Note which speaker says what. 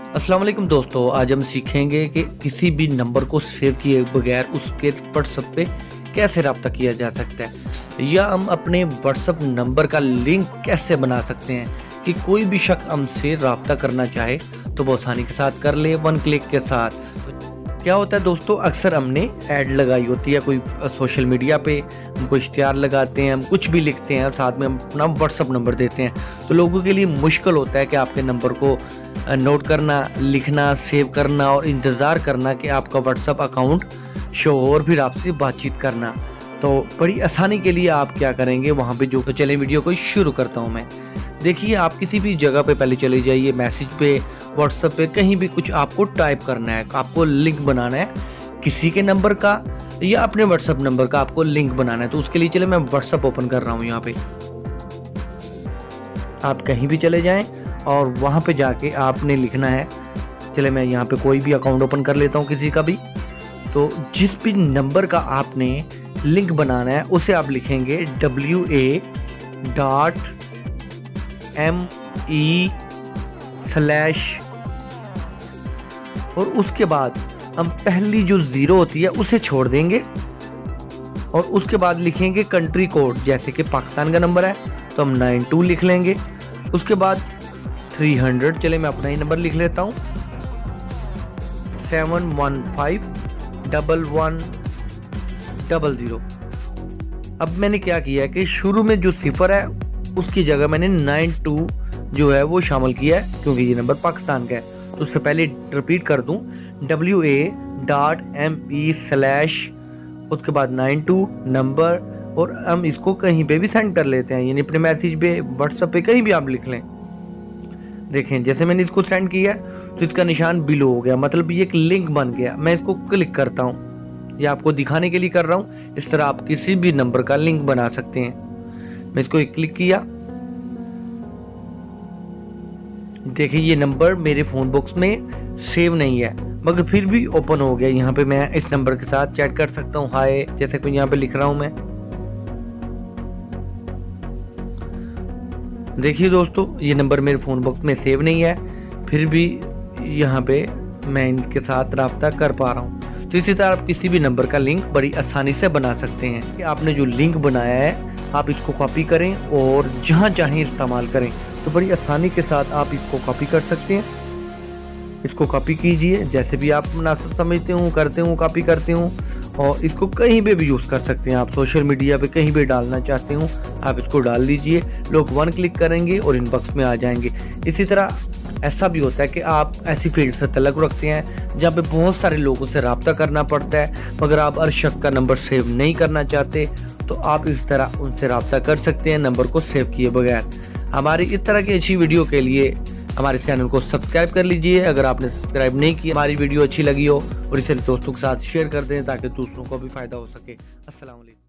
Speaker 1: अस्सलाम वालेकुम दोस्तों, आज हम सीखेंगे कि किसी भी नंबर को सेव किए बगैर उसके व्हाट्सएप पे कैसे रब्ता किया जा सकता है, या हम अपने व्हाट्सएप नंबर का लिंक कैसे बना सकते हैं कि कोई भी शख्स हमसे रब्ता करना चाहे तो वो आसानी के साथ कर ले वन क्लिक के साथ। क्या होता है दोस्तों, अक्सर हमने ऐड लगाई होती है कोई सोशल मीडिया पे, हम कोई इश्तिहार लगाते हैं, हम कुछ भी लिखते हैं और साथ में हम अपना व्हाट्सअप नंबर देते हैं, तो लोगों के लिए मुश्किल होता है कि आपके नंबर को नोट करना, लिखना, सेव करना और इंतज़ार करना कि आपका व्हाट्सअप अकाउंट शो हो और फिर आपसे बातचीत करना। तो बड़ी आसानी के लिए आप क्या करेंगे वहाँ पे जो, तो चले वीडियो को शुरू करता हूँ मैं। देखिए, आप किसी भी जगह पे पहले चले जाइए, मैसेज पे, व्हाट्सएप पे, कहीं भी कुछ आपको टाइप करना है, आपको लिंक बनाना है किसी के नंबर का या अपने व्हाट्सएप नंबर का आपको लिंक बनाना है। तो उसके लिए चले मैं व्हाट्सएप ओपन कर रहा हूँ। यहाँ पे आप कहीं भी चले जाएं और वहाँ पे जाके आपने लिखना है, चले मैं यहाँ पे कोई भी अकाउंट ओपन कर लेता हूँ किसी का भी। तो जिस भी नंबर का आपने लिंक बनाना है उसे आप लिखेंगे WA.ME/ और उसके बाद हम पहली जो ज़ीरो होती है उसे छोड़ देंगे और उसके बाद लिखेंगे कंट्री कोड। जैसे कि पाकिस्तान का नंबर है तो हम 92 लिख लेंगे। उसके बाद 300, चले मैं अपना ही नंबर लिख लेता हूँ, 7151100। अब मैंने क्या किया है कि शुरू में जो सिफर है उसकी जगह मैंने 92 जो है वो शामिल किया है, क्योंकि ये नंबर पाकिस्तान का है। तो उससे पहले रिपीट कर दूं, WA.ME/ उसके बाद 92 नंबर, और हम इसको कहीं पे भी सेंड कर लेते हैं, यानी अपने मैसेज पे, व्हाट्सएप पे, कहीं भी आप लिख लें। देखें, जैसे मैंने इसको सेंड किया तो इसका निशान बिलो हो गया, मतलब ये एक लिंक बन गया। मैं इसको क्लिक करता हूँ, ये आपको दिखाने के लिए कर रहा हूँ। इस तरह आप किसी भी नंबर का लिंक बना सकते हैं। मैं इसको क्लिक किया, देखिए ये नंबर मेरे फ़ोन बॉक्स में सेव नहीं है, मगर फिर भी ओपन हो गया। यहाँ पे मैं इस नंबर के साथ चैट कर सकता हूँ, हाय, जैसे कि यहाँ पे लिख रहा हूँ मैं। देखिए दोस्तों, ये नंबर मेरे फ़ोन बॉक्स में सेव नहीं है, फिर भी यहाँ पे मैं इनके साथ रब्ता कर पा रहा हूँ। तो इसी तरह आप किसी भी नंबर का लिंक बड़ी आसानी से बना सकते हैं कि आपने जो लिंक बनाया है आप इसको कॉपी करें और जहाँ चाहें इस्तेमाल करें। तो बड़ी आसानी के साथ आप इसको कॉपी कर सकते हैं। इसको कॉपी कीजिए, जैसे भी आप मुनासिब समझते हो, करते हो, कॉपी करते हो, और इसको कहीं पे भी यूज़ कर सकते हैं। आप सोशल मीडिया पे कहीं भी डालना चाहते हो आप इसको डाल लीजिए, लोग वन क्लिक करेंगे और इनबॉक्स में आ जाएंगे। इसी तरह ऐसा भी होता है कि आप ऐसी फील्ड से तल्लुक़ रखते हैं जहाँ पे बहुत सारे लोगों से रब्ता करना पड़ता है, मगर आप हर शख्स का नंबर सेव नहीं करना चाहते, तो आप इस तरह उनसे रब्ता कर सकते हैं नंबर को सेव किए बगैर। हमारी इस तरह की अच्छी वीडियो के लिए हमारे चैनल को सब्सक्राइब कर लीजिए अगर आपने सब्सक्राइब नहीं किया। हमारी वीडियो अच्छी लगी हो और इसे दोस्तों के साथ शेयर कर दें ताकि दूसरों को भी फ़ायदा हो सके। अस्सलाम वालेकुम।